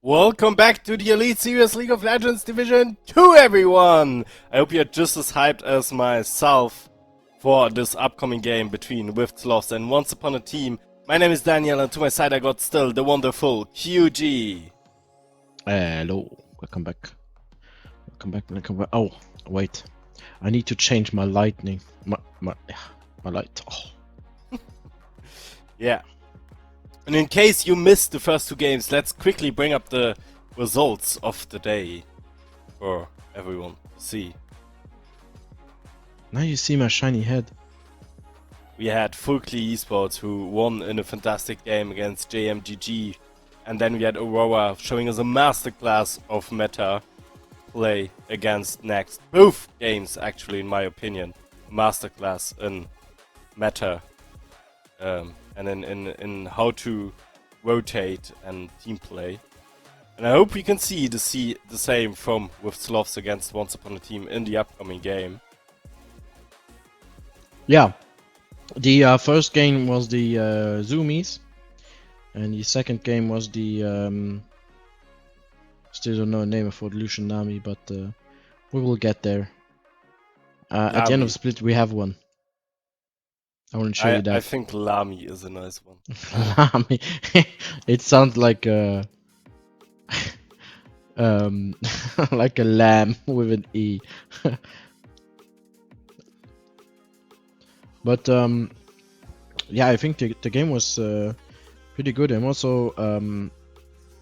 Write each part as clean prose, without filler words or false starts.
Welcome back to the Elite Series League of Legends Division 2, everyone! I hope you're just as hyped as myself for this upcoming game between SLOTHS and Once Upon a Team. My name is Daniel, and to my side I got still the wonderful QG. Hello, welcome back. Welcome back. Oh, wait. I need to change my lightning. My light. Oh. Yeah. And in case you missed the first two games, let's quickly bring up the results of the day for everyone to see. Now you see my shiny head. We had Fulkly Esports, who won in a fantastic game against JMGG, and then we had Aurora showing us a masterclass of meta play against Next. Both games, actually, in my opinion, masterclass in meta and in how to rotate and team play. And I hope we can see the same from SLOTHS against Once Upon a Team in the upcoming game. Yeah. The first game was the Zoomies, and the second game was the still don't know the name of Evolution Nami, but we will get there. At the end of the split, we have one. I want to show you that. I think Lami is a nice one. Lami. It sounds like like a lamb with an E. But yeah, I think the game was pretty good. I'm also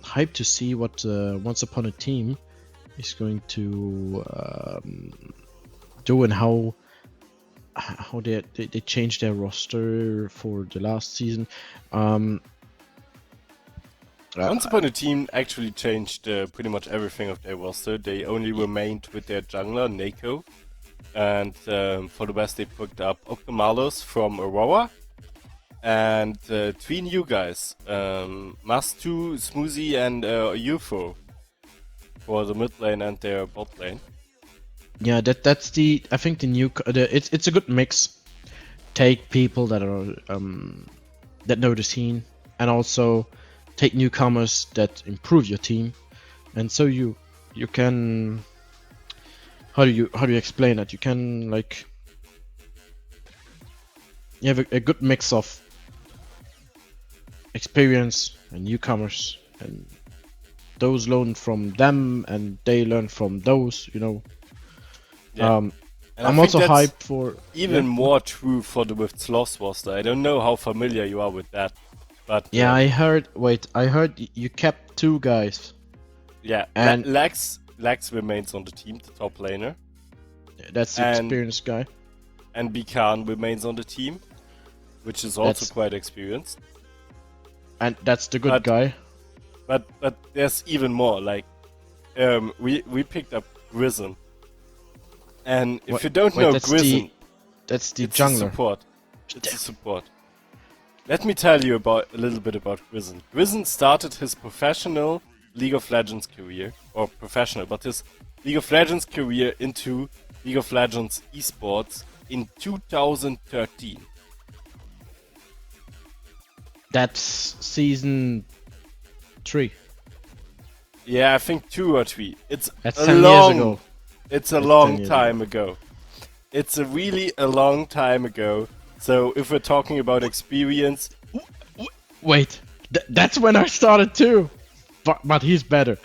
hyped to see what Once Upon a Team is going to do and how they changed their roster for the last season. Once Upon a Team actually changed pretty much everything of their roster. They only remained with their jungler, Neko. And for the best, they picked up Optimalus from Aurora. And three new guys, Mastu, Smoothie, and UFO for the mid lane and their bot lane. Yeah, that's the. I think the new. It's a good mix. Take people that are that know the scene, and also take newcomers that improve your team, and so you can. How do you explain that? You can like. You have a good mix of experience and newcomers, and those learn from them, and they learn from those. You know. Yeah. I'm also hyped for even more true for the SLOTHS roster. I don't know how familiar you are with that, but yeah, I heard. Wait, I heard you kept two guys. Yeah, and Lex remains on the team, the top laner. That's the experienced guy. And Bikan remains on the team, which is also quite experienced. And that's the good guy. But there's even more. Like, we picked up Grism. And if you don't know Grism, that's the jungler. It's a support. Let me tell you a little bit about Grism. Grism started his professional League of Legends career, or professional, but his League of Legends career into League of Legends esports in 2013. That's season 3. Yeah, I think 2 or 3. That's 10 years ago. It's a long time ago. It's really a long time ago. So if we're talking about experience... Wait, that's when I started too. But he's better.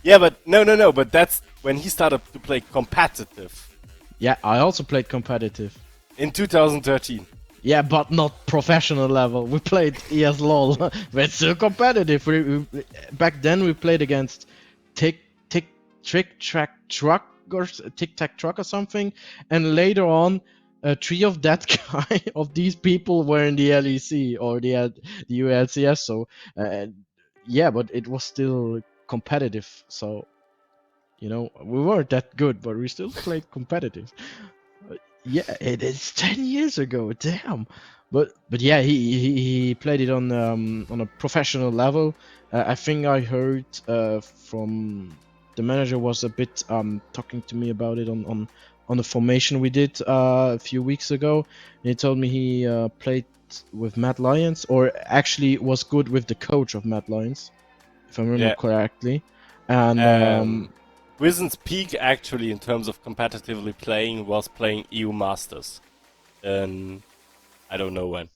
Yeah, but no. But that's when he started to play competitive. Yeah, I also played competitive. In 2013. Yeah, but not professional level. We played ESLOL. But it's still competitive. Back then we played against Tic Tac Truck or something, and later on, 3 of that guy of these people were in the LEC or the ULCS. So, yeah, but it was still competitive. So, you know, we weren't that good, but we still played competitive. Yeah, it is 10 years ago. Damn. But yeah, he played it on a professional level. I think I heard from. The manager was a bit talking to me about it on the formation we did a few weeks ago. And he told me he played with Mad Lions, or actually was good with the coach of Mad Lions, if I remember Yeah. correctly. And Wizen's peak actually in terms of competitively playing was playing EU Masters. I don't know when.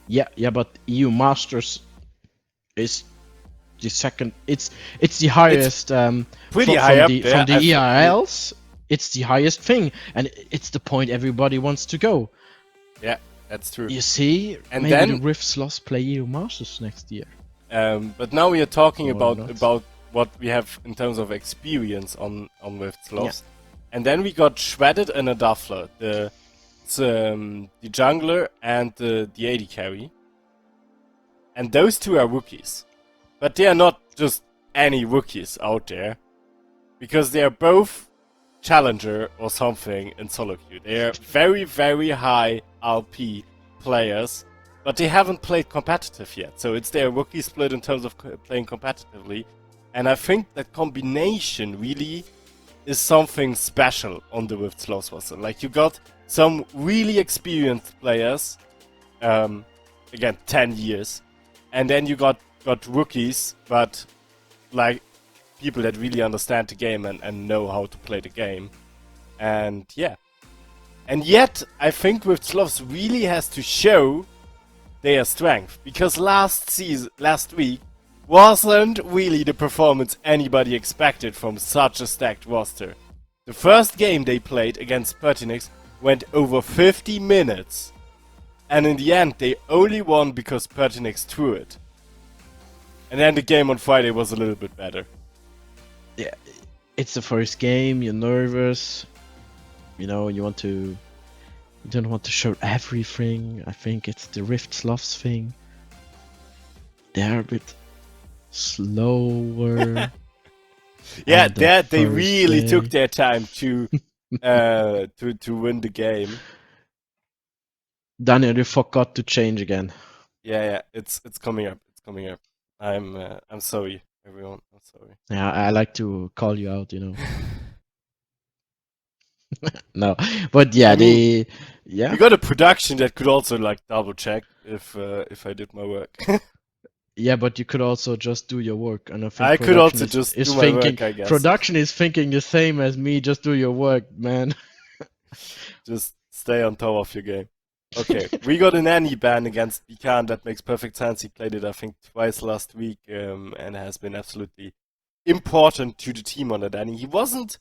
yeah, but EU Masters is the second. It's the highest Pretty high up there. from the ERLs. It's the highest thing, and it's the point everybody wants to go. Yeah, that's true. You see, And maybe then the Rift Sloths play EU Masters next year. but now we are talking Or about what we have in terms of experience on Rift Sloths. Yeah. And then we got Shredded and a Duffler, the jungler and the AD carry. And those two are rookies. But they are not just any rookies out there. Because they are both challenger or something in solo queue. They are very, very high RP players. But they haven't played competitive yet. So it's their rookie split in terms of playing competitively. And I think that combination really is something special on the Rift Sloths roster. Like, you got some really experienced players, again, 10 years, and then you got rookies, but like people that really understand the game and know how to play the game. And yeah. And yet, I think Rift Sloths really has to show their strength, because last week wasn't really the performance anybody expected from such a stacked roster. The first game they played against Pertinix went over 50 minutes, and in the end they only won because Pertinix threw it. And then the game on Friday was a little bit better. Yeah, it's the first game, you're nervous, you know, you don't want to show everything. I think it's the Rift Sloths thing. They're a bit slower. Yeah, they really took their time to win the game. Daniel, you forgot to change again. Yeah, it's coming up. It's coming up. I'm sorry, everyone. I'm sorry. Yeah, I like to call you out, you know. No, but yeah, I mean, yeah. we got a production that could also like double check if I did my work. Yeah, but you could also just do your work, and I think I could also just do my work, I guess. Production is thinking the same as me. Just do your work, man. Just stay on top of your game. Okay, we got an Annie ban against Bikan. That makes perfect sense. He played it, I think, twice last week, and has been absolutely important to the team on that Annie. He wasn't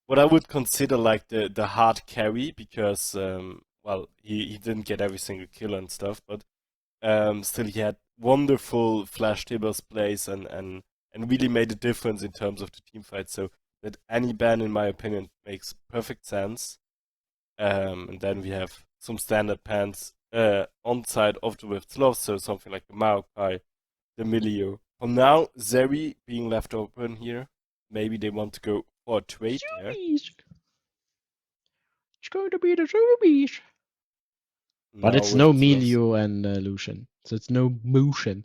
what I would consider like the hard carry, because well, he didn't get every single kill and stuff, but still he had wonderful flash Tibbers plays and really made a difference in terms of the team fight. So that Annie ban, in my opinion, makes perfect sense. And then we have some standard pans on side of the Rift Sloths, so something like the Maokai, the Milio. For now, Zeri being left open here. Maybe they want to go for a trade there. It's going to be the zombies. But it's no Milio and Lucian, so it's no Motion.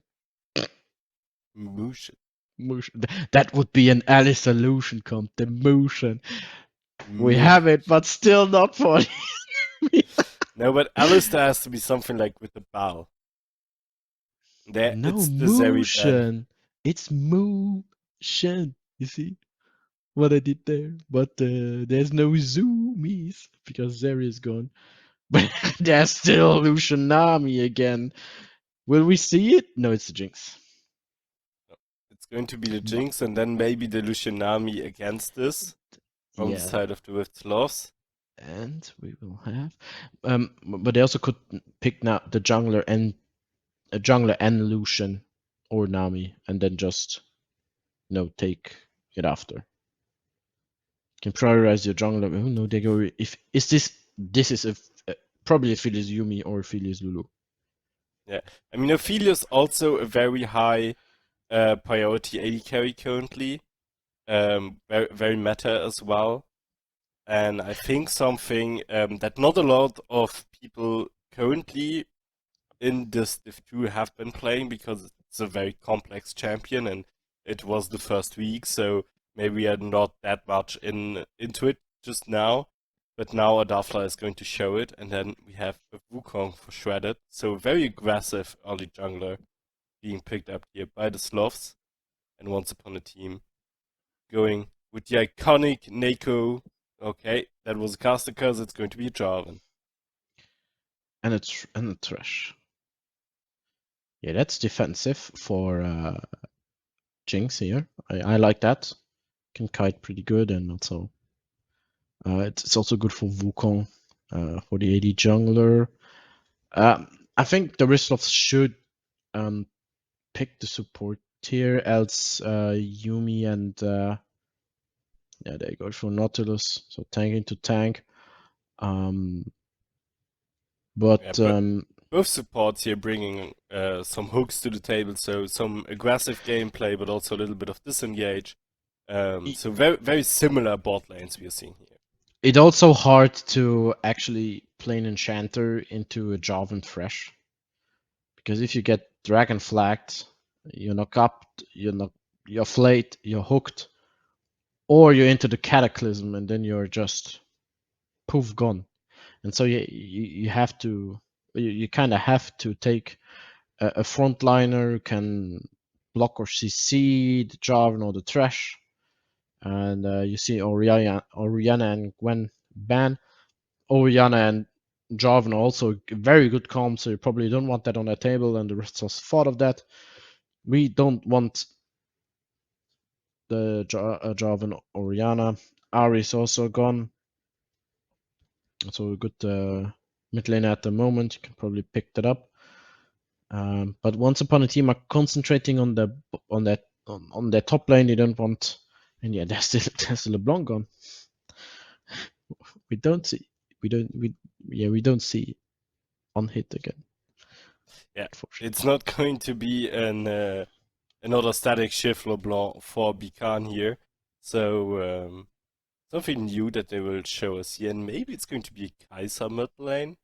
Motion. That would be an Alice Lucian comp, the Motion. We have it, but still not for No, but Alistair has to be something like with the Bal. There, no it's the Motion. It's Motion. You see what I did there? But there's no zoomies because Zeri is gone. But there's still Lucianami again. Will we see it? No, it's the Jinx. It's going to be the Jinx, and then maybe the Lucianami against this from the side of the Rift Sloths. And we will have, but they also could pick now the jungler and Lucian or Nami, and then just take it after. You can prioritize your jungler. Oh no, they go. If is this is probably Aphelios Yumi or Aphelios Lulu. Yeah, I mean Aphelios also a very high priority AD carry currently, very very meta as well. And I think something that not a lot of people currently in this Div 2 have been playing, because it's a very complex champion and it was the first week, so maybe we are not that much into it just now. But now Adafla is going to show it, and then we have a Wukong for Shredded, so very aggressive early jungler being picked up here by the Sloths. and Once Upon a Team. Going with the iconic Neko. Okay, that was a caster curse, it's going to be a Jarvan. And a Thresh. Yeah, that's defensive for Jinx here. I like that. Can kite pretty good, and also it's also good for Wukong, for the AD jungler. I think the SLOTHS should pick the support tier, else Yumi and yeah, they go for Nautilus, so tank into tank. But both supports here bringing some hooks to the table, so some aggressive gameplay, but also a little bit of disengage. So very similar bot lanes we are seeing here. It's also hard to actually play an enchanter into a Jarvan Thresh, because if you get dragon flagged, you're knocked up, you're flayed, you're hooked, or you're into the cataclysm, and then you're just poof gone. And so you have to, you kind of have to take a frontliner who can block or CC the Jarvan or the Thresh. And you see Oriana and Gwen ban. Oriana and Jarvan are also very good comp, so you probably don't want that on the table, and the rest has thought of that. We don't want the Jarvan Oriana. Ari is also gone. So a good mid lane at the moment. You can probably pick that up. But Once Upon a Team are concentrating on their top lane. They don't want, and yeah, there's still LeBlanc gone. We don't see on hit again. Yeah, it's not going to be another static shift LeBlanc for Bican here. So something new that they will show us here, and maybe it's going to be Kai'Sa mid lane.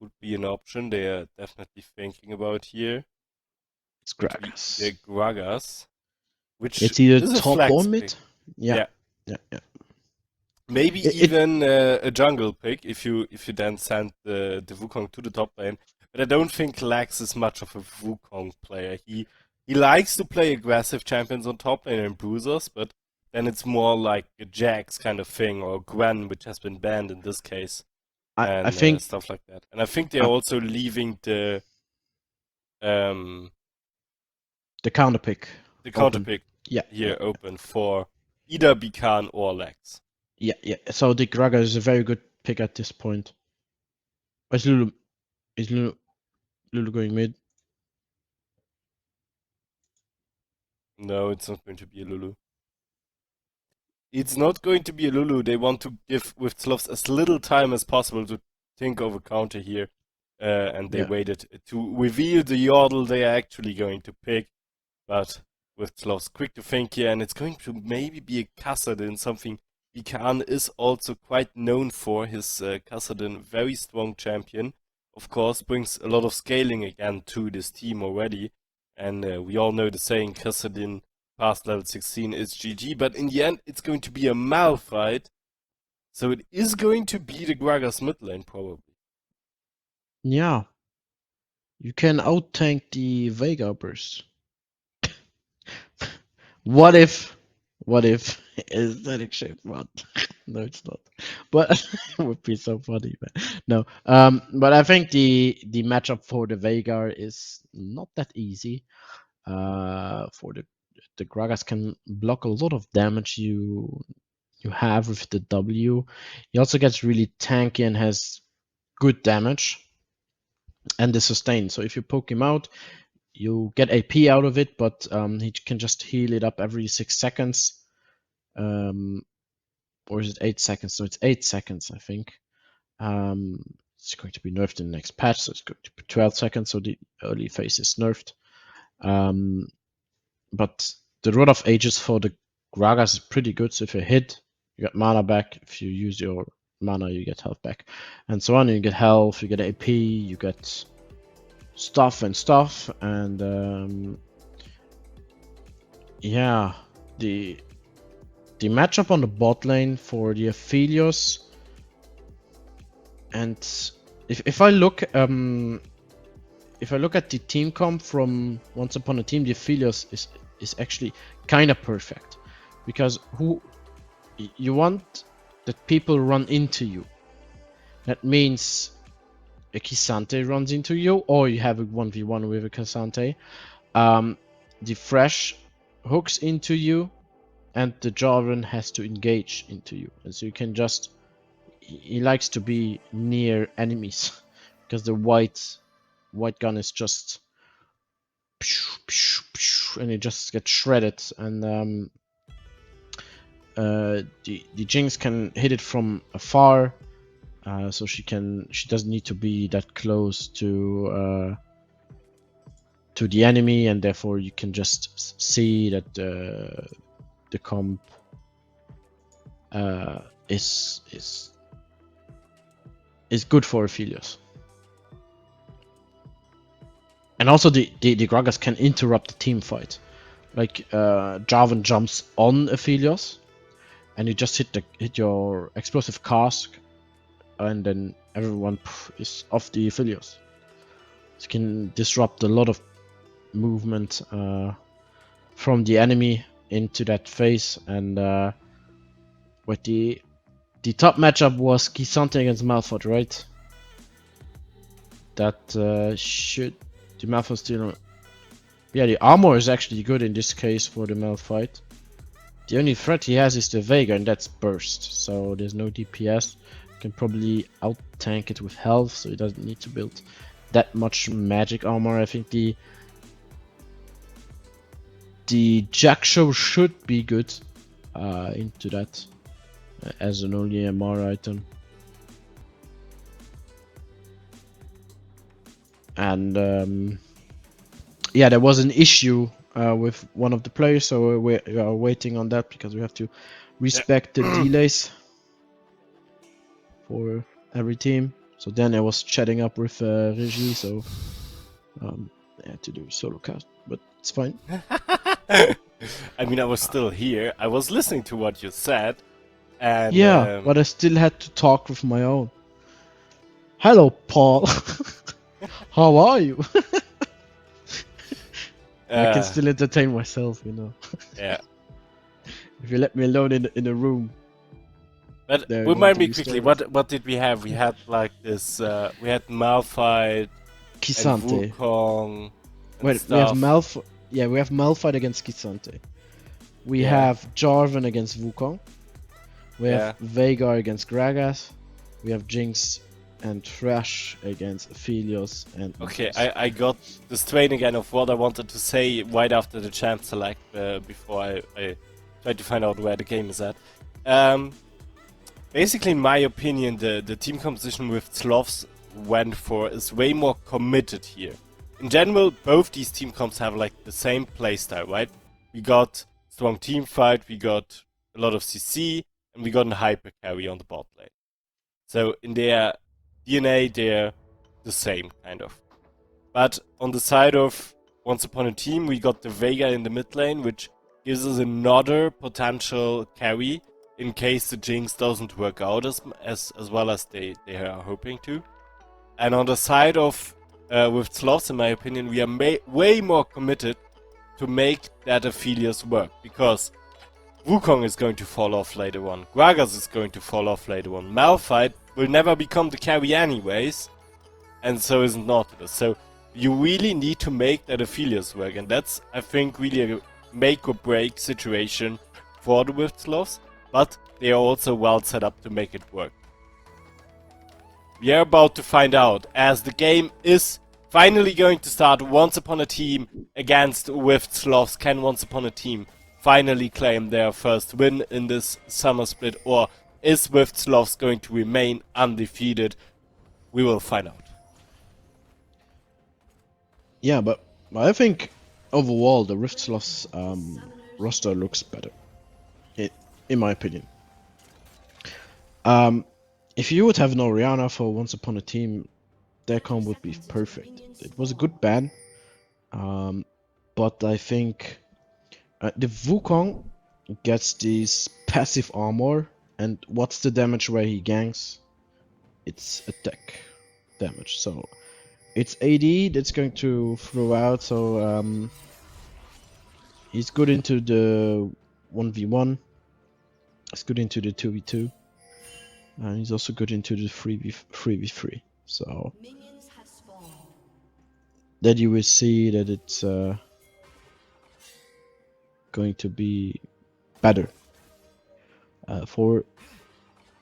Would be an option they are definitely thinking about here. It's Gragas. The Gragas, which it's either is a top flex or mid. pick. Yeah. Maybe even a jungle pick if you then send the Wukong to the top lane. But I don't think Lax is much of a Wukong player. He likes to play aggressive champions on top lane and bruisers, but then it's more like a Jax kind of thing, or Gwen, which has been banned in this case. I think stuff like that. And I think they're also leaving the counter pick. The counter pick open for either Bican or Lex. Yeah. So the Gragas is a very good pick at this point. Is Lulu going mid? No, it's not going to be a Lulu. It's not going to be a Lulu. They want to give with SLOTHS as little time as possible to think of a counter here. And they waited to reveal the yordle they are actually going to pick. But with SLOTHS, quick to think here, and it's going to maybe be a Kassadin, something Bican is also quite known for. His Kassadin, very strong champion. Of course, brings a lot of scaling again to this team already. And we all know the saying, Kassadin past level 16 is GG, but in the end, it's going to be a Malphite. So it is going to be the Gragas mid lane, probably. Yeah. You can out-tank the Veigar burst. What if is that a shape mod? No, it's not. But it would be so funny, man. No. But I think the matchup for the Veigar is not that easy. For the Gragas can block a lot of damage you have with the W. He also gets really tanky and has good damage and the sustain. So if you poke him out, you get AP out of it, but he can just heal it up every 6 seconds. Or is it 8 seconds? No, it's 8 seconds, I think. It's going to be nerfed in the next patch, so it's going to be 12 seconds, so the early phase is nerfed. But the Rod of Ages for the Gragas is pretty good, so if you hit, you get mana back. If you use your mana, you get health back. And so on, you get health, you get AP, you get stuff, and yeah, the matchup on the bot lane for the Aphelios, and if I look at the team comp from Once Upon a Team, the Aphelios is is actually kind of perfect, because you want that people run into you. That means a K'Sante runs into you, or you have a 1v1 with a K'Sante. The Fresh hooks into you, and the Jarvan has to engage into you. And so you can just... He likes to be near enemies, because the white gun is just... and it just gets shredded, and the Jinx can hit it from afar, so she doesn't need to be that close to the enemy, and therefore you can just see that the comp is good for Aphelios. And also the Gragas can interrupt the team fight. Like Jarvan jumps on Aphelios, and you just hit your explosive cask, and then everyone is off the Aphelios. It can disrupt a lot of movement from the enemy into that phase. And with the top matchup was K'Sante against Malphite, right? That should... The Malphite still... Yeah, the armor is actually good in this case for the Malphite. The only threat he has is the Veigar, and that's burst, so there's no DPS. Can probably out-tank it with health, so he doesn't need to build that much magic armor. I think the Jack-Show should be good into that as an only MR item. And yeah, there was an issue with one of the players, so we are waiting on that, because we have to respect the delays for every team. So then I was chatting up with Regie, so I had to do solo cast, but it's fine. I mean, I was still here. I was listening to what you said, and yeah, but I still had to talk with my own. Hello, Paul. How are you? I can still entertain myself, you know. Yeah. If you let me alone in a room. But remind me quickly, what did we have? We had like this. We had Malphite, K'Sante, and Wukong. Wait, stuff. we have Malphite. Yeah, we have Malphite against K'Sante. We have Jarvan against Wukong. We have Veigar against Gragas. We have Jinx and Thresh against Aphelios and... Okay, I got the strain again of what I wanted to say right after the champ select, before I tried to find out where the game is at. Basically, in my opinion, the team composition with SLOTHS went for is way more committed here. In general, both these team comps have like the same playstyle, right? We got strong team fight, we got a lot of CC, and we got a hyper carry on the bot lane. So in their DNA, they're the same, kind of. But on the side of Once Upon a Team, we got the Veigar in the mid lane, which gives us another potential carry in case the Jinx doesn't work out as well as they are hoping to. And on the side of with SLOTHS, in my opinion, we are way more committed to make that Aphelios work, because Wukong is going to fall off later on, Gragas is going to fall off later on, Malphite will never become the carry anyways, and so is Nautilus. So you really need to make that Aphelios work, and that's, I think, really a make or break situation for the SLOTHS, but they are also well set up to make it work. We are about to find out, as the game is finally going to start. Once Upon a Team against with SLOTHS. Can Once Upon a Team finally claim their first win in this summer split, or is with SLOTHS going to remain undefeated? We will find out. Yeah, but I think overall the Rift SLOTHS roster looks better, in my opinion. If you would have no Rihanna for Once Upon a Team, their comp would be perfect. It was a good ban, but I think the Wukong gets this passive armor, and what's the damage where he ganks? It's attack damage, so it's AD that's going to throw out, so He's good into the 1v1. He's good into the 2v2. And he's also good into the 3v3. So that you will see that it's going to be better for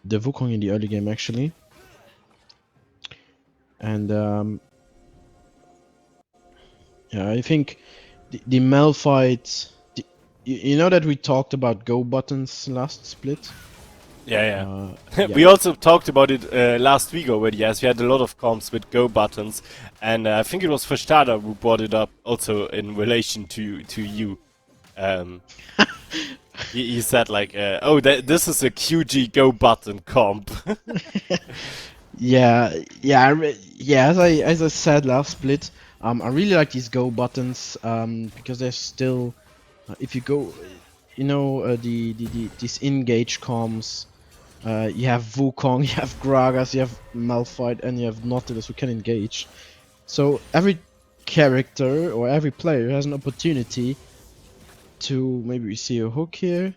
the Wukong in the early game actually. And yeah, I think the Malphite, you know that we talked about go buttons last split? Yeah. Yeah. We also talked about it last week already, as we had a lot of comps with go buttons, and I think it was Verstada who brought it up also in relation to you. He said like, oh, this is a QG go button comp. Yeah. As I said last split, I really like these go buttons because they're still, if you go, you know, these engage comms. You have Wukong, you have Gragas, you have Malphite, and you have Nautilus who can engage. So every character or every player has an opportunity to maybe see a hook here.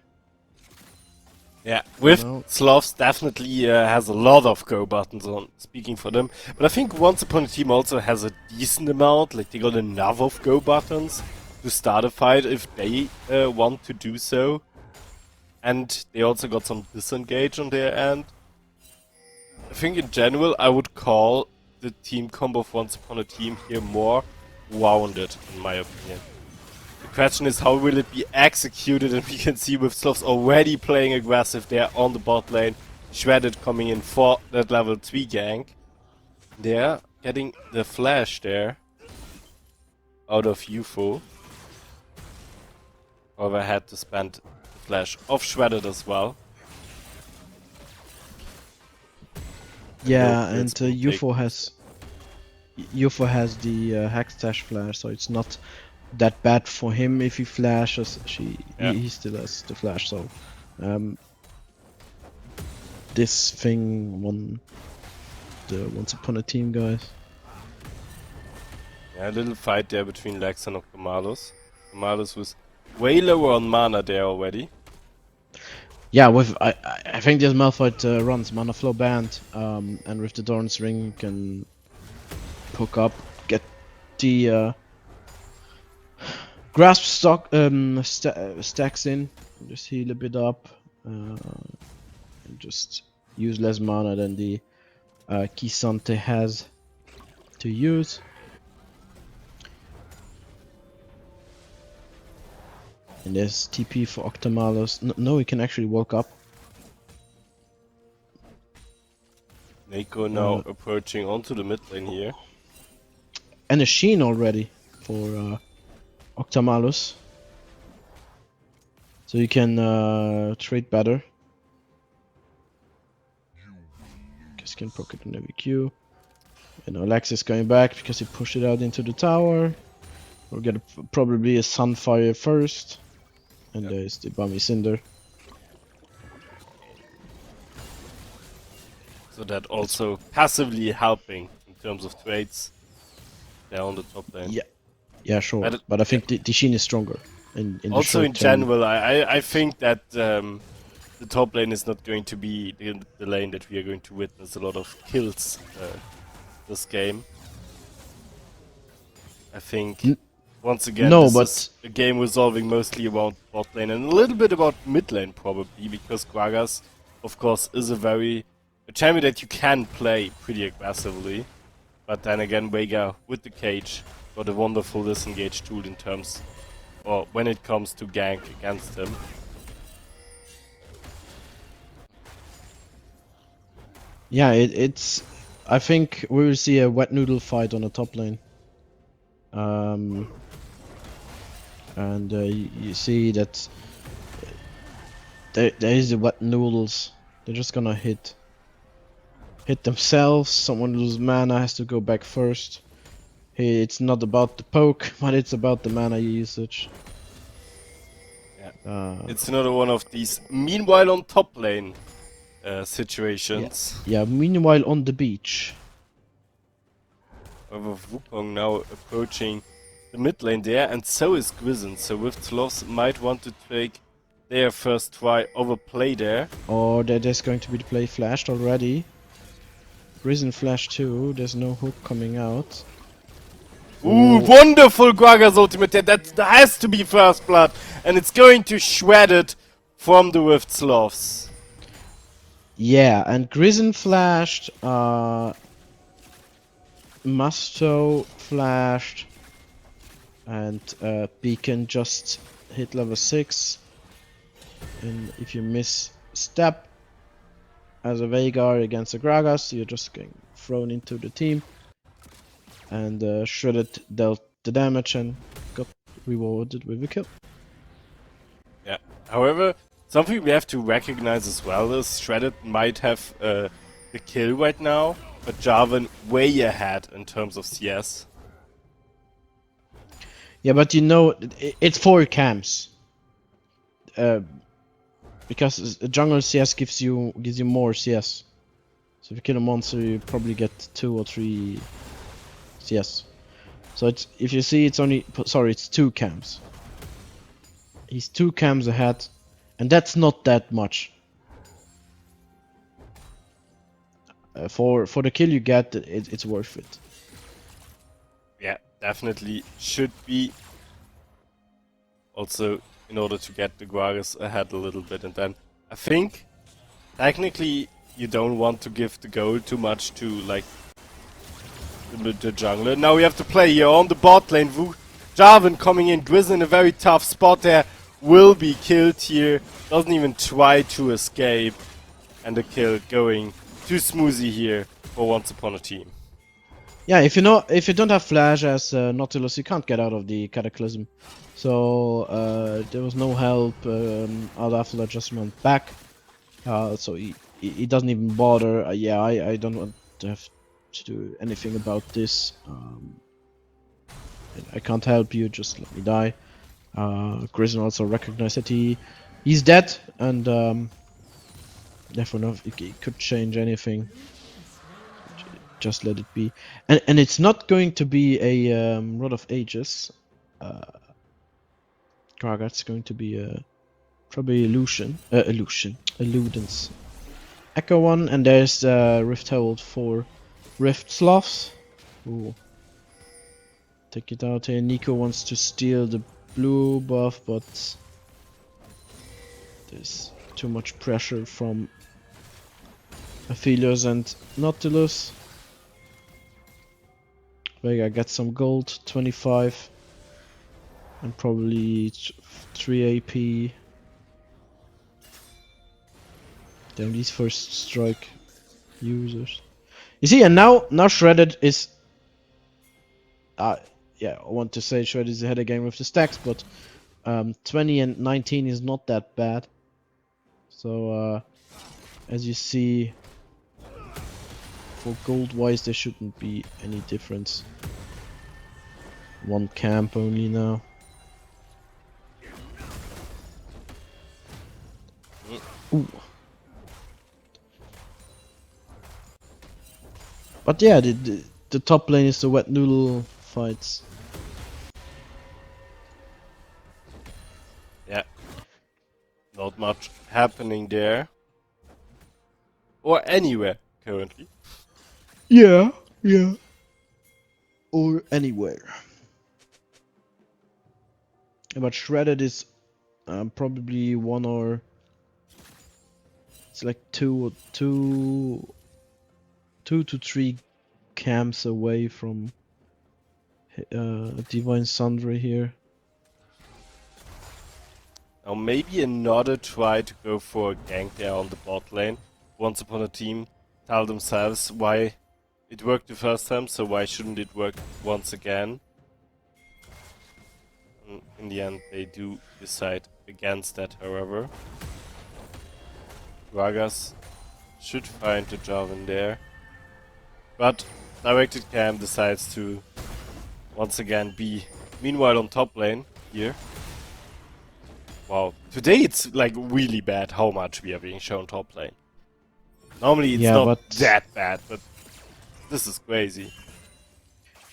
Yeah, with No. SLOTHS definitely has a lot of go buttons on, speaking for them. But I think Once Upon a Team also has a decent amount, like they got enough of go buttons to start a fight if they want to do so. And they also got some disengage on their end. I think in general I would call the team combo of Once Upon a Team here more rounded, in my opinion. The question is how will it be executed, and we can see with SLOTHS already playing aggressive there on the bot lane. Shredded coming in for that level 3 gank. They're getting the flash there out of UFO. However, had to spend the flash of Shredded as well. Yeah, and UFO has the Hexstash flash, so it's not that bad for him if he flashes. He still has the flash, so this thing won the Once Upon a Team guys. Yeah, a little fight there between Lex and Octomalus. Octomalus was way lower on mana there already. Yeah, with I think this Malphite runs mana flow band, and with the Doran's ring you can hook up, get the grasp stacks in, just heal a bit up, and just use less mana than the Kisante has to use. And there's TP for Octomalus. No, he can actually walk up. Neko now approaching onto the mid lane here. And a Sheen already for Octomalus. So you can trade better. Guess can pocket an AVQ. And Alex is going back because he pushed it out into the tower. We'll get probably a Sunfire first. And there's the Bummy Cinder. So that also passively helping in terms of trades. They're on the top lane. Yeah, sure. But I think the Sheen is stronger. In also in term. general, I think that the top lane is not going to be the lane that we are going to witness a lot of kills this game. I think once again this is a game resolving mostly around bot lane and a little bit about mid lane probably, because Gragas of course is a champion that you can play pretty aggressively. But then again, Vega with the cage got a wonderful disengage tool in terms, or when it comes to gank against him. Yeah, it's. I think we will see a wet noodle fight on the top lane. And you see that there is the wet noodles. They're just gonna hit themselves. Someone loses mana has to go back first. Hey, it's not about the poke, but it's about the mana usage. Yeah. It's another one of these meanwhile on top lane situations. Yeah, meanwhile on the beach. However, Wukong now approaching the mid lane there, and so is Grizzin. So with SLOTHS might want to take their first try overplay there. Or there's going to be the play flashed already. Risen flash too, there's no hook coming out. Ooh, wonderful Gragas ultimate there. That has to be first blood. And it's going to shred it from the Rift SLOTHS. Yeah, and Grizzin flashed, Musto flashed, and Beacon just hit level 6. And if you miss step as a Veigar against a Gragas, you're just getting thrown into the team. And Shredded dealt the damage and got rewarded with a kill. Yeah. However, something we have to recognize as well is Shredded might have the kill right now, but Jarvan way ahead in terms of CS. Yeah, but you know, it's 4 camps. Because jungle CS gives you more CS. So if you kill a monster, you probably get 2 or 3 CS. So it's, if you see, it's only, sorry, it's 2 camps. He's 2 camps ahead, and that's not that much. For the kill you get, it's worth it. Yeah, definitely should be. Also, in order to get the Gragas ahead a little bit, and then I think technically you don't want to give the goal too much to like the jungler. Now we have to play here on the bot lane. Jarvan coming in, Grizzin in a very tough spot there, will be killed here. Doesn't even try to escape, and the kill going too smoothie here for Once Upon a Team. Yeah, if you don't have flash as Nautilus, you can't get out of the Cataclysm. So there was no help. After just went back, so he doesn't even bother. Yeah, I don't want to have to do anything about this. I can't help you. Just let me die. Grizzin also recognized that he's dead, and therefore no, it could change anything. Just let it be, and it's not going to be a Rod of Ages. Gragas going to be probably Illudence. Echo one, and there's Rift Herald for Rift SLOTHS. Ooh. Take it out here. Nico wants to steal the blue buff, but there's too much pressure from Aphelios and Nautilus. Veigar gets some gold, 25. And probably 3 AP. Damn, these first strike users. You see, and now Shredded is. Yeah, I want to say Shredded is ahead again with the stacks, but 20 and 19 is not that bad. So as you see, for gold wise, there shouldn't be any difference. 1 camp only now. Ooh. But yeah, the top lane is the wet noodle fights. Yeah, not much happening there, or anywhere currently. Yeah, or anywhere. But Shredded is probably 1 or. It's like 2 to 3 camps away from Divine Sundry here. Now maybe another try to go for a gank there on the bot lane. Once Upon a Team tell themselves why it worked the first time, so why shouldn't it work once again? In the end, they do decide against that, however. Gragas should find the Jarvan there. But Directed Cam decides to once again be meanwhile on top lane here. Wow, today it's like really bad how much we are being shown top lane. Normally it's not that bad, but this is crazy.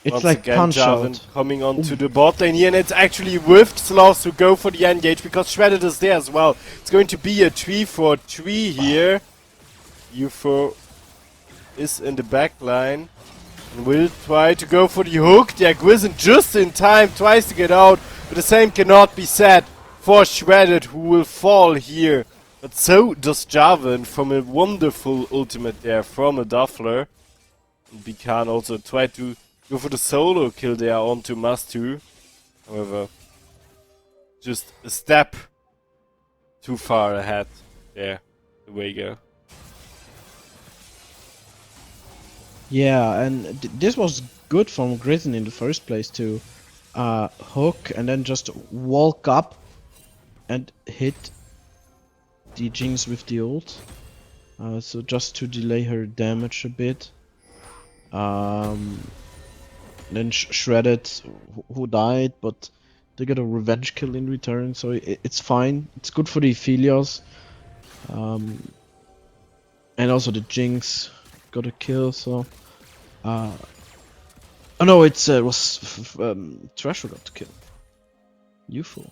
It's Once like again, punch Jarvan out. coming onto the bot lane here, and it's actually with SLOTHS who go for the engage because Shredded is there as well. It's going to be a 3-for-3 here. UFO is in the back line and will try to go for the hook. The Gwizin just in time tries to get out, but the same cannot be said for Shredded, who will fall here. But so does Jarvan from a wonderful ultimate there from a Duffler. And Bikan also tried to go for the solo kill there onto Mastu. However, just a step too far ahead there, the Vega. Yeah, and this was good from Grizzin in the first place to hook and then just walk up and hit the Jinx with the ult. So just to delay her damage a bit. Then Shredded, who died, but they got a revenge kill in return, so it's fine. It's good for the Aphelios. And also the Jinx got a kill, so... oh no, it was Trash who got the kill. UFO.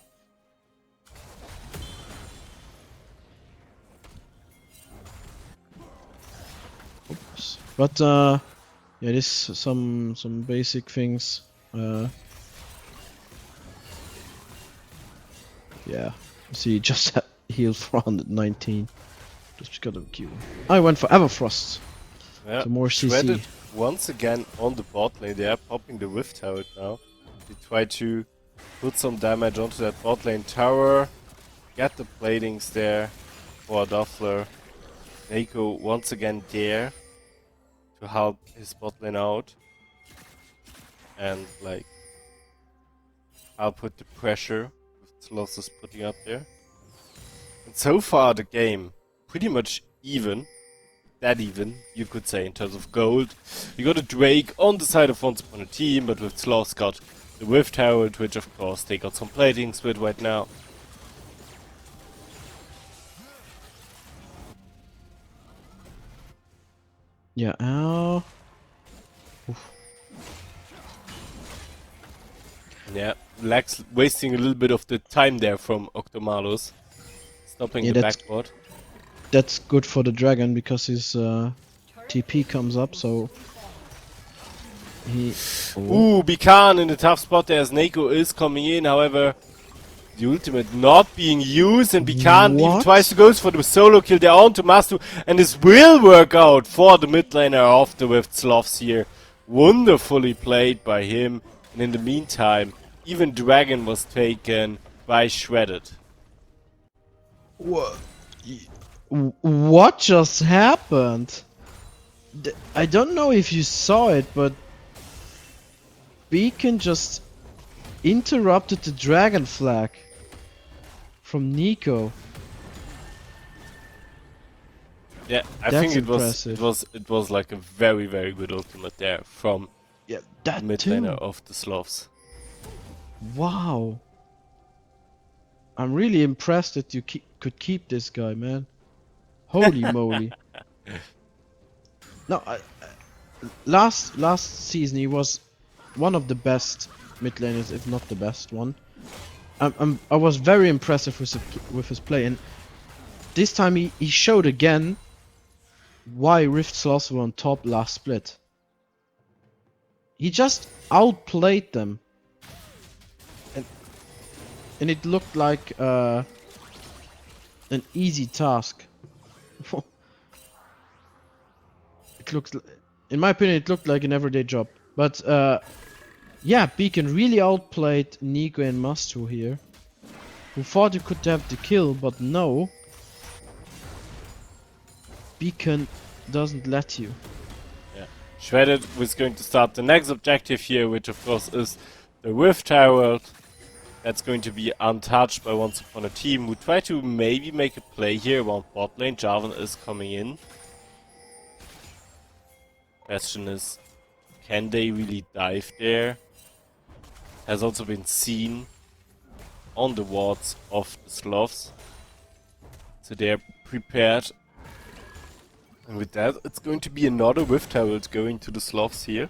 Oops. But yeah, this some basic things. Yeah, see, just healed for 119. Just got a Q. I went for Everfrost. Yeah, So more CC. Shredded once again on the bot lane. They are popping the Rift Tower now. They try to put some damage onto that bot lane tower. Get the platings there for Duffler. Neiko once again there to help his bot lane out. And like, I'll put the pressure with SLOTHS is putting up there. And so far the game pretty much even. That even, you could say, in terms of gold. You got a Drake on the side of Once Upon a Team, but with SLOTHS got the Rift Herald, which of course they got some platings with right now. Yeah, ow. Yeah, Lax wasting a little bit of the time there from Octomalus. Stopping Yeah, the backboard. That's good for the dragon because his TP comes up, so he... Ooh, Bikan in a tough spot there as Neiko is coming in, however, the ultimate not being used, and Bikan even tries to go for the solo kill there onto Mastu, and this will work out for the mid laner of the Rift SLOTHS here. Wonderfully played by him, and in the meantime, even Dragon was taken by Shredded. What just happened? I don't know if you saw it, but Beacon just interrupted the dragon flag from Nico. Yeah, I That's think impressive. it was like a very good ultimate there from Yeah, the that mid too. laner of the SLOTHS. Wow. I'm really impressed that you could keep this guy, man. Holy moly. No, last season he was one of the best mid laners, if not the best one. I was very impressed with his play, and this time he showed again why Rift SLOTHS were on top last split. He just outplayed them, and it looked like an easy task. It looked, in my opinion, it looked like an everyday job. But yeah, Beacon really outplayed Nico and Mastu here, who thought you could have the kill, but no. Beacon doesn't let you. Yeah. Shredded was going to start the next objective here, which of course is the Rift Herald. That's going to be untouched by Once Upon a Team, who try to maybe make a play here around bot lane. Jarvan is coming in. Question is, can they really dive there? Has also been seen on the wards of the SLOTHS. So they're prepared. And with that, it's going to be another Rift Herald going to the SLOTHS here.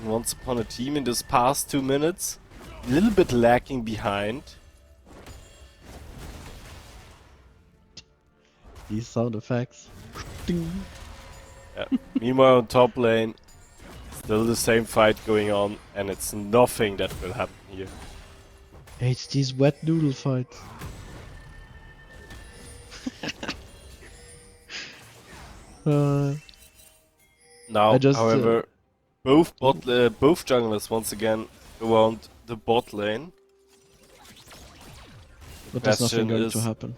Once Upon a Team in this past 2 minutes. A little bit lacking behind. These sound effects. Ding. Yeah. Meanwhile on top lane, still the same fight going on, and it's nothing that will happen here. It's these wet noodle fights. Now, just, however, both junglers once again around the bot lane. but there's nothing question going is- to happen.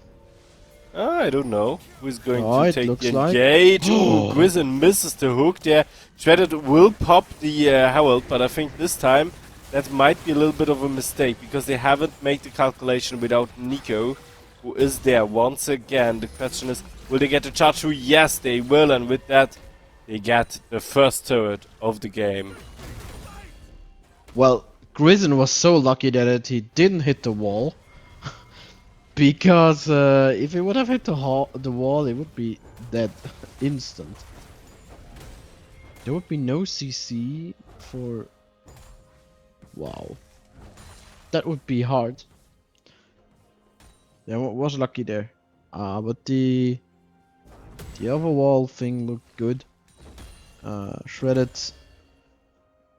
I don't know who's going Oh, to it take looks the like- engage. Ooh, Grizzin misses the hook there. Shredded will pop the Herald, but I think this time that might be a little bit of a mistake because they haven't made the calculation without Nico, who is there once again. The question is, will they get the charge through? Yes, they will, and with that, they get the first turret of the game. Well, Grizzin was so lucky that he didn't hit the wall. Because if he would have hit the wall, it would be dead instant. There would be no CC for... Wow. That would be hard. Yeah, was lucky there. But the other wall thing looked good. Shredded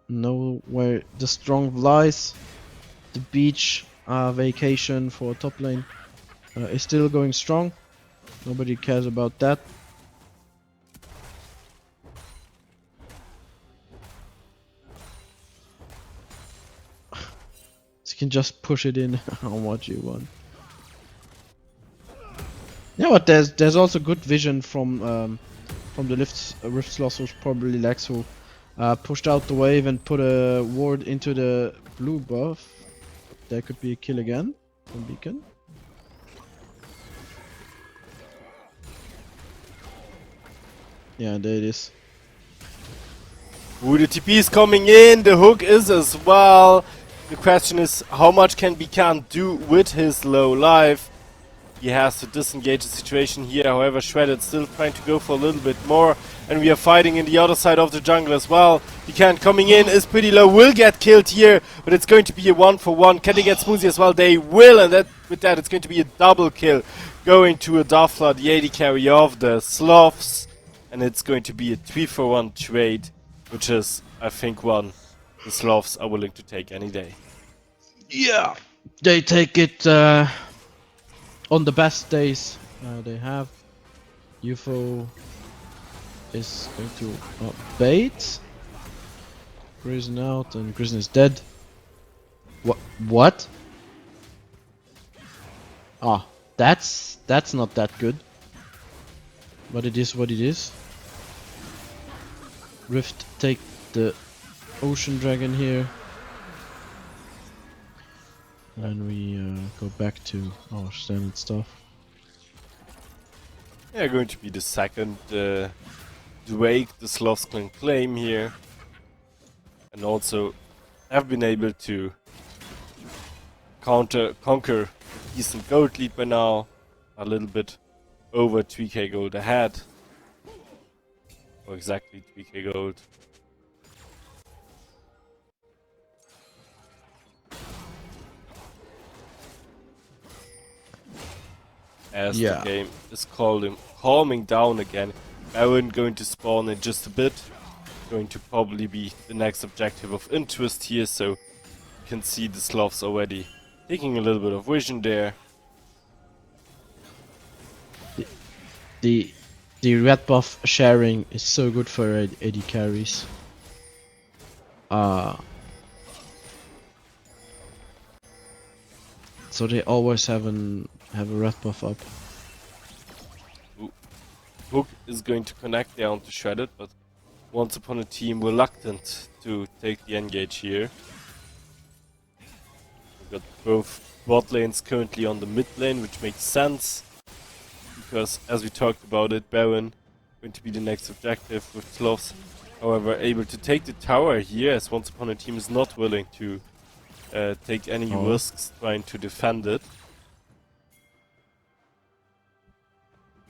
know where the strong lies. The beach vacation for top lane is still going strong. Nobody cares about that. So you can just push it in how much you want. Yeah, but there's also good vision from the Rift Sloth, was probably Lex, who pushed out the wave and put a ward into the blue buff. There could be a kill again from Beacon. Yeah, there it is. Ooh, the TP is coming in, the hook is as well. The question is, how much can Beacon do with his low life? He has to disengage the situation here, however Shredded still trying to go for a little bit more. And we are fighting in the other side of the jungle as well. Beacon coming in is pretty low, will get killed here, but it's going to be a 1-for-1. Can they get Smoothie as well? They will, and with that it's going to be a double kill. Going to a Duffler, the AD carry of the Sloths. And it's going to be a 3-for-1 trade, which is, I think, one the Sloths are willing to take any day. Yeah, they take it on the best days they have. UFO is going to bait. Grizzin out, and Grizzin is dead. What? Ah, that's not that good. But it is what it is. Rift take the Ocean Dragon here. And we go back to our standard stuff. Yeah, going to be the second Drake the Sloths can claim here. And also have been able to conquer a decent gold lead by now. A little bit over 3k gold ahead. Or exactly 3k gold. As the game is calming down again. Baron going to spawn in just a bit. Going to probably be the next objective of interest here, so you can see the Sloths already taking a little bit of vision there. The red buff sharing is so good for AD carries. So they always have a red buff up. Ooh. Hook is going to connect there onto Shredded, but Once Upon a Team reluctant to take the engage here. We've got both bot lanes currently on the mid lane, which makes sense. Because, as we talked about it, Baron going to be the next objective with Sloths. However, able to take the tower here, as Once Upon a Team is not willing to take any risks trying to defend it.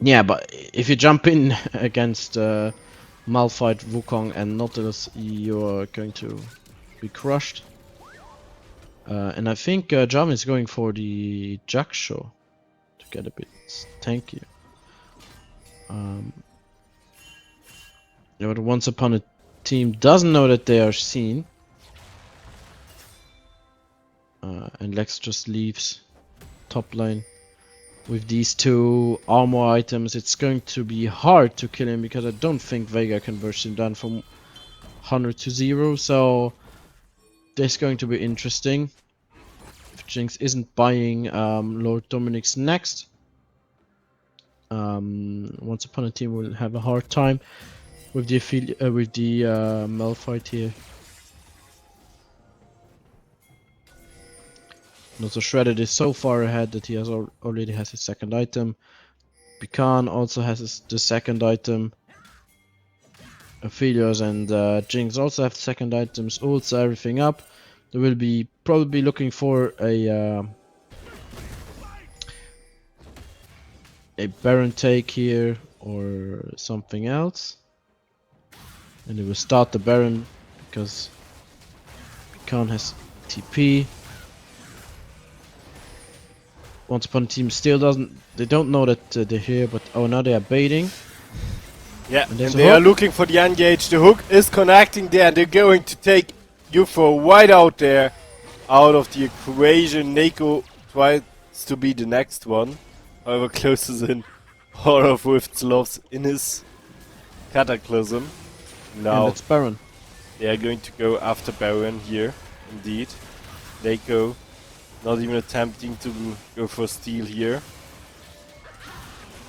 Yeah, but if you jump in against Malphite, Wukong, and Nautilus, you're going to be crushed. And I think Jam is going for the Jackshaw to get a bit tanky. Yeah, but Once Upon a Team doesn't know that they are seen. And Lex just leaves top lane. With these two armor items, it's going to be hard to kill him because I don't think Vega can burst him down from 100 to 0. So this is going to be interesting. If Jinx isn't buying Lord Dominic's next, Once Upon a Team will have a hard time with the Malphite here. Also, Shredded is so far ahead that he has already has his second item. Pecan also has the second item. Aphelios and Jinx also have second items. Ults everything up. They will be probably looking for a Baron take here or something else. And they will start the Baron because Pecan has TP. Once Upon a Team still they don't know that they're here, but oh, now they are baiting. Yeah, and they are looking for the engage. The hook is connecting there, and they're going to take UFO right out there, out of the equation. Neko tries to be the next one, however closes in Horror with SLOTHS in his Cataclysm. Now and it's Baron. They are going to go after Baron here, indeed. Neko not even attempting to go for steal here.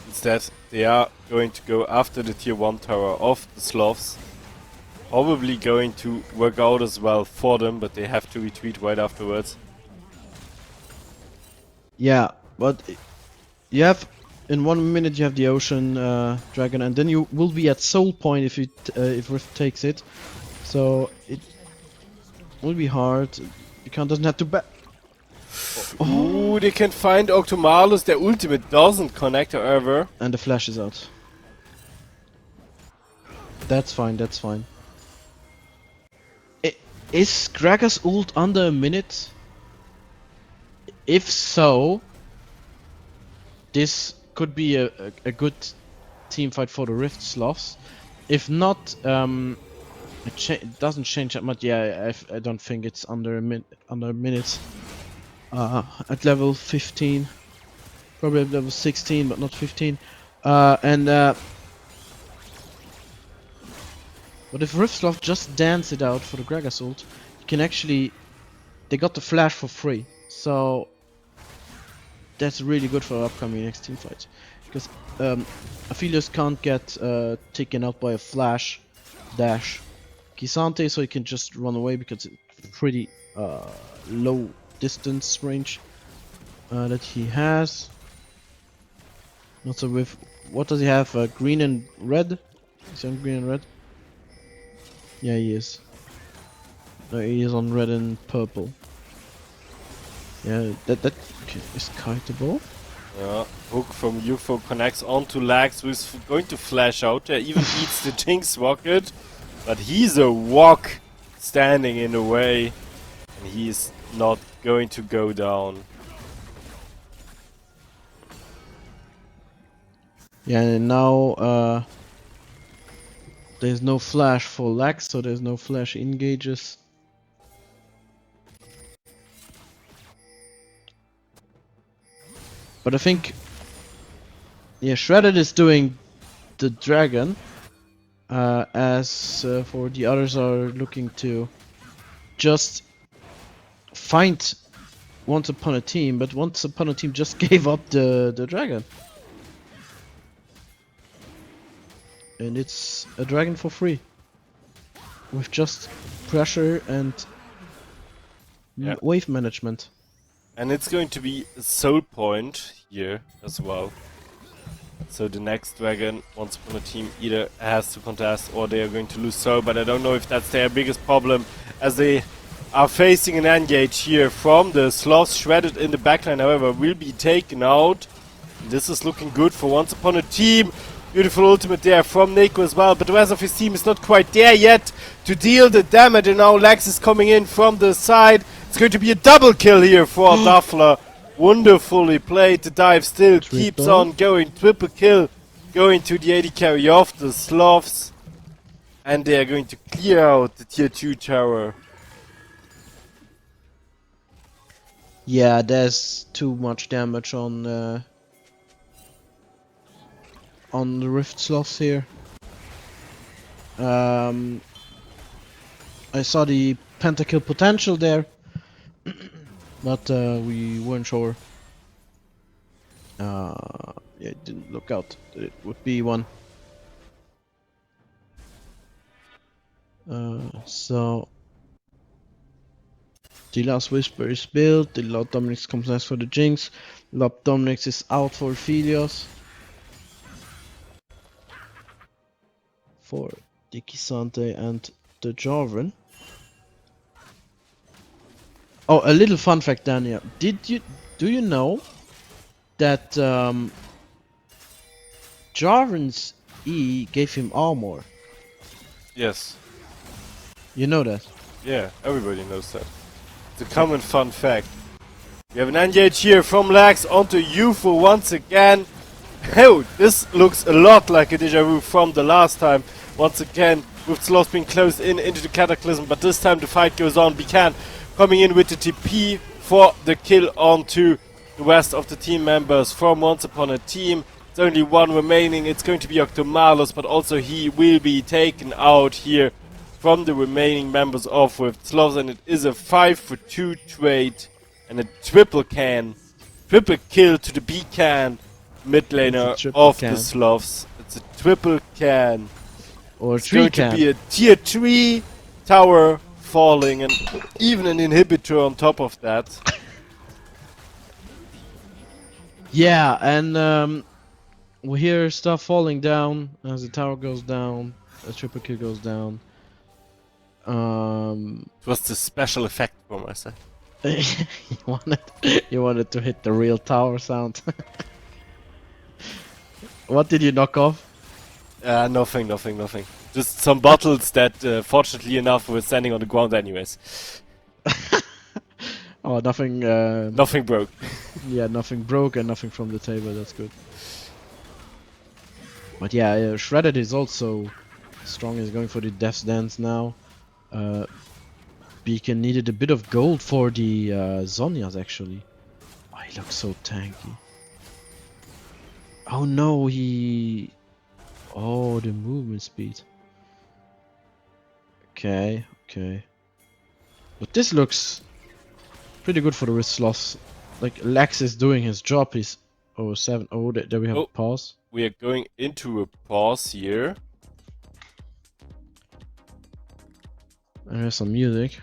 Instead, they are going to go after the tier 1 tower of the SLOTHS. Probably going to work out as well for them, but they have to retreat right afterwards. Yeah, but you have in 1 minute you have the Ocean Dragon, and then you will be at Soul Point if Rift takes it. So it will be hard. Pecan doesn't have to bet. Ooh, they can find Octomalus. Their ultimate doesn't connect, however. And the flash is out. That's fine, that's fine. Is Gragas ult under a minute? If so, this could be a good team fight for the Rift SLOTHS. If not, it doesn't change that much. Yeah, I don't think it's under a minute. At level 15, probably at level 16, but not 15. But if Rift SLOTHS just dance it out for the Gragas ult, you can actually, they got the flash for free, so that's really good for upcoming next team fights. Because Aphelios can't get taken out by a flash dash Kisante, so he can just run away because it's pretty low distance range that he has. Also with, what does he have? Green and red? Is he on green and red? Yeah, he is. No, he is on red and purple. Yeah, that is kiteable. Yeah, hook from UFO connects onto Lax, who is going to flash out there, even eats the Jinx rocket, but he's a walk standing in the way, and he's not going to go down. Yeah, and now there's no flash for Lax, so there's no flash engages. But I think, yeah, Shredded is doing the dragon, as for the others are looking to just find Once Upon a Team, but Once Upon a Team just gave up the dragon. And it's a dragon for free. With just pressure and wave management. And it's going to be a soul point here as well. So the next dragon, Once Upon a Team, either has to contest or they are going to lose soul, but I don't know if that's their biggest problem, as they are facing an engage here from the SLOTHS. Shredded in the backline, however, will be taken out. This is looking good for Once Upon a Team. Beautiful ultimate there from Nico as well, but the rest of his team is not quite there yet to deal the damage, and now Lex is coming in from the side. It's going to be a double kill here for Duffler. Wonderfully played. The dive still keeps on going. Triple kill going to the AD carry of the SLOTHS. And they are going to clear out the tier 2 tower. Yeah, there's too much damage on the Rift Sloths here. I saw the pentakill potential there, but we weren't sure. Yeah, it didn't look out that it would be one. So the last Whisper is built. The Lord Dominix comes next for the Jinx. Lord Dominix is out for Philios. For the Kisante and the Jarvan. Oh, a little fun fact, Daniel. Do you know that Jarvan's E gave him armor? Yes. You know that? Yeah, everybody knows that. It's a common fun fact. We have an engage here from Lax onto UFO once again. Oh, this looks a lot like a deja vu from the last time. Once again, with Sloth being closed in into the Cataclysm, but this time the fight goes on. Bican coming in with the TP for the kill onto the rest of the team members from Once Upon a Team. There's only one remaining. It's going to be Octomalus, but also he will be taken out here from the remaining members of Rift Sloths, and it is a 5-for-2 trade and a triple kill to the Bican mid laner of the Sloths. It's a triple can. Or it's going to be a tier 3 tower falling, and even an inhibitor on top of that. Yeah, and we hear stuff falling down as the tower goes down, a triple kill goes down. It was the special effect for myself. you wanted to hit the real tower sound. What did you knock off? Nothing. Just some bottles that, fortunately enough, were standing on the ground anyways. Oh, nothing. Nothing broke. Yeah, nothing broke and nothing from the table. That's good. But yeah, Shredded is also strong. He's going for the Death's Dance now. Beacon needed a bit of gold for the Zonias actually. Oh, he looks so tanky. Oh no, he... Oh, the movement speed. Okay. But this looks pretty good for the Rift Sloths. Like, Lex is doing his job. He's 07. Oh, there we have a pause. We are going into a pause here. And here's some music.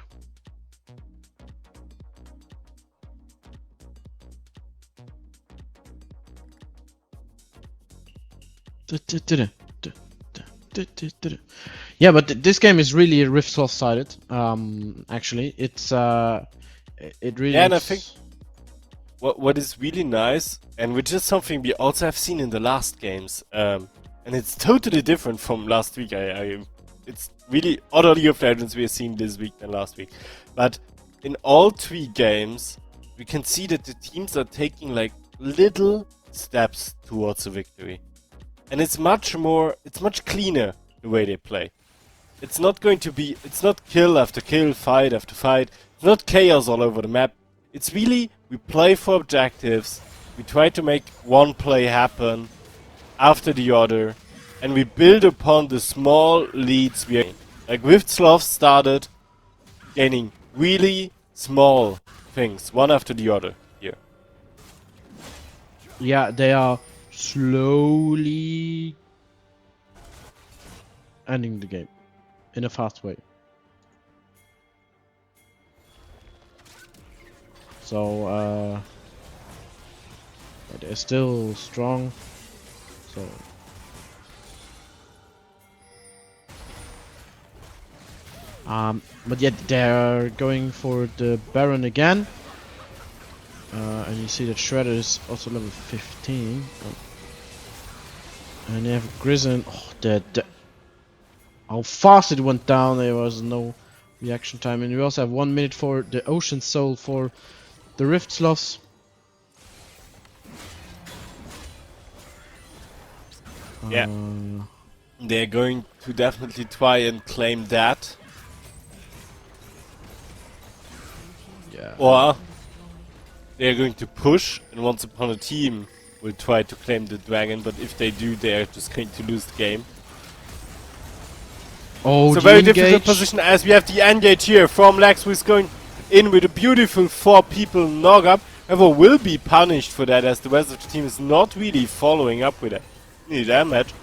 Yeah, but this game is really Rift Sloth sided. Actually, it's it really. Yeah, and I think what is really nice, and which is something we also have seen in the last games, and it's totally different from last week. It's really other League of Legends we have seen this week than last week, but in all 3 games, we can see that the teams are taking like little steps towards a victory. And it's much cleaner the way they play. It's not kill after kill, fight after fight. It's not chaos all over the map. It's really, we play for objectives, we try to make one play happen after the other, and we build upon the small leads we are in. Like Rift Sloths started gaining really small things, one after the other here. Yeah, they are slowly ending the game in a fast way. So they're still strong. So but yet they're going for the Baron again. And you see that Shredder is also level 15. And they have Grizzin. Oh, how fast it went down. There was no reaction time. And we also have 1 minute for the Ocean Soul for the Rift Sloths. Yeah. They're going to definitely try and claim that. Yeah. Or they're going to push, and Once Upon a Team will try to claim the dragon, but if they do, they're just going to lose the game. Oh, it's a very difficult position as we have the engage here from Lex, who is going in with a beautiful 4 people knock up. However, will be punished for that as the rest of the team is not really following up with any damage.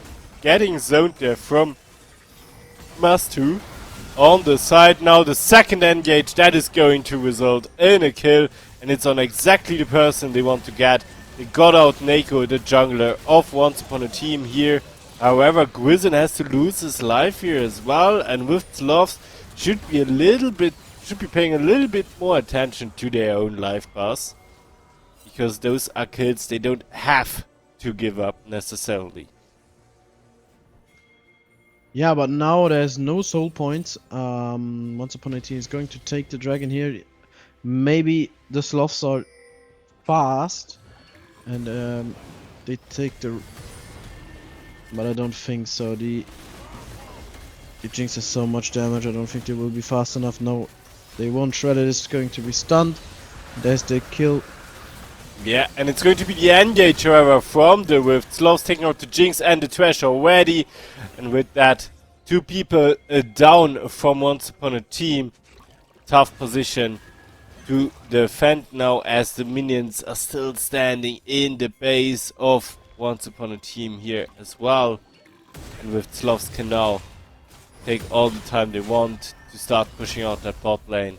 Getting zoned there from Mastu. On the side now, the second engage that is going to result in a kill, and it's on exactly the person they want to get. They got out Neko, the jungler of Once Upon a Team here. However, Grizzin has to lose his life here as well, and with SLOTHS should be paying a little bit more attention to their own life bars, because those are kills they don't have to give up necessarily. Yeah, but now there's no soul points. Once Upon a Team is going to take the dragon here. Maybe the Sloths are fast, and they take the. But I don't think so. The Jinx has so much damage. I don't think they will be fast enough. No, they won't. Shredded is going to be stunned. There's the kill. Yeah, and it's going to be the engage, however, from the Rift. SLOTHS taking out the Jinx and the Trash already. And with that, 2 people down from Once Upon a Team. Tough position to defend now as the minions are still standing in the base of Once Upon a Team here as well. And with SLOTHS can now take all the time they want to start pushing out that bot lane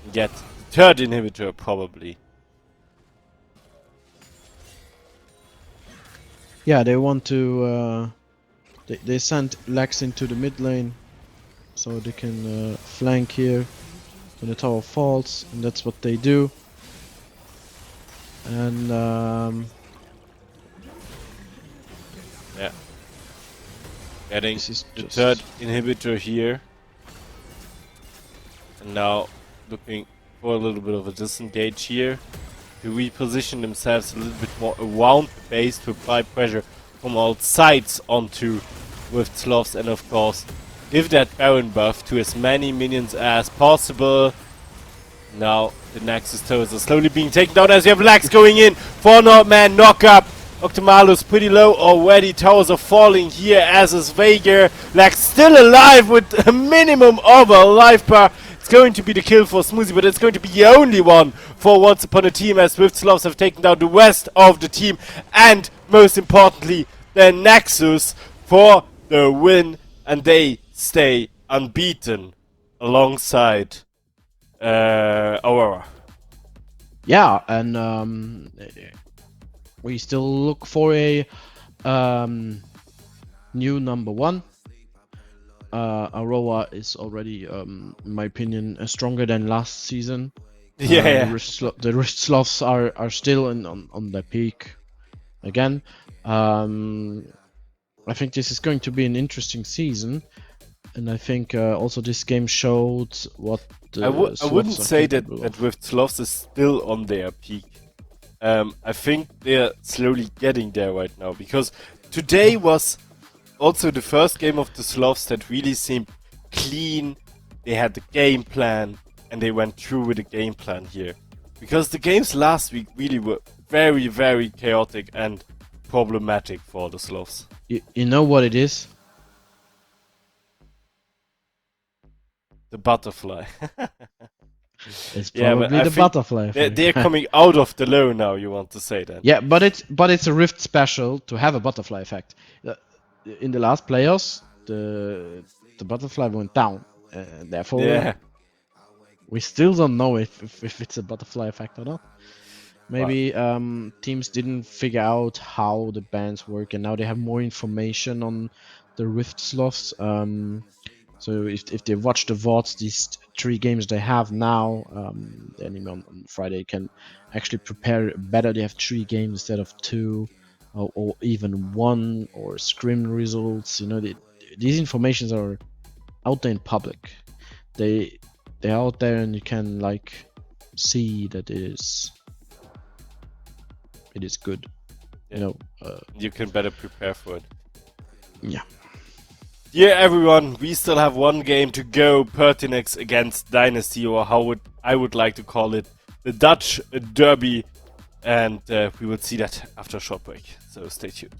and get the 3rd inhibitor probably. Yeah, they want to. They sent Lex into the mid lane, so they can flank here when the tower falls, and that's what they do. And yeah, getting the 3rd inhibitor here, and now looking for a little bit of a disengage here to reposition themselves a little bit more around the base to apply pressure from all sides onto with SLOTHS, and of course give that Baron buff to as many minions as possible. Now the Nexus towers are slowly being taken down as we have Lex going in for man knock up. Octomalus pretty low already. Towers are falling here as is Veigar. Lex still alive with a minimum of a life bar. It's going to be the kill for Smoothie, but it's going to be the only one for Once Upon a Team as Swift SLOTHS have taken down the rest of the team, and most importantly the Nexus for the win, and they stay unbeaten alongside Aurora. yeah, and we still look for a new number 1. Aurora is already, in my opinion, stronger than last season. Yeah, the Rift Sloths are still on their peak again. I think this is going to be an interesting season, and I think also this game showed what the I wouldn't say that Rift SLOTHS is still on their peak. I think they're slowly getting there right now, because today was also the first game of the SLOTHS that really seemed clean. They had the game plan, and they went through with the game plan here. Because the games last week really were very, very chaotic and problematic for the SLOTHS. You know what it is? The butterfly. It's probably the butterfly. They're coming out of the low now, you want to say that? Yeah, but it's a Rift special to have a butterfly effect. In the last playoffs, the butterfly went down, therefore Yeah. we still don't know if it's a butterfly effect or not. Maybe teams didn't figure out how the bans work, and now they have more information on the Rift Sloths. So if they watch the VODs, these 3 games they have now, the anime on Friday can actually prepare better. They have 3 games instead of 2. or even won or scrim results. You know, these informations are out there in public. They're out there, and you can like see that it is good. Yeah. You know, You can better prepare for it. yeah. Yeah, everyone, we still have one game to go. Pertinax against Dynasty, or how I would like to call it, the Dutch Derby. And we will see that after a short break. So stay tuned.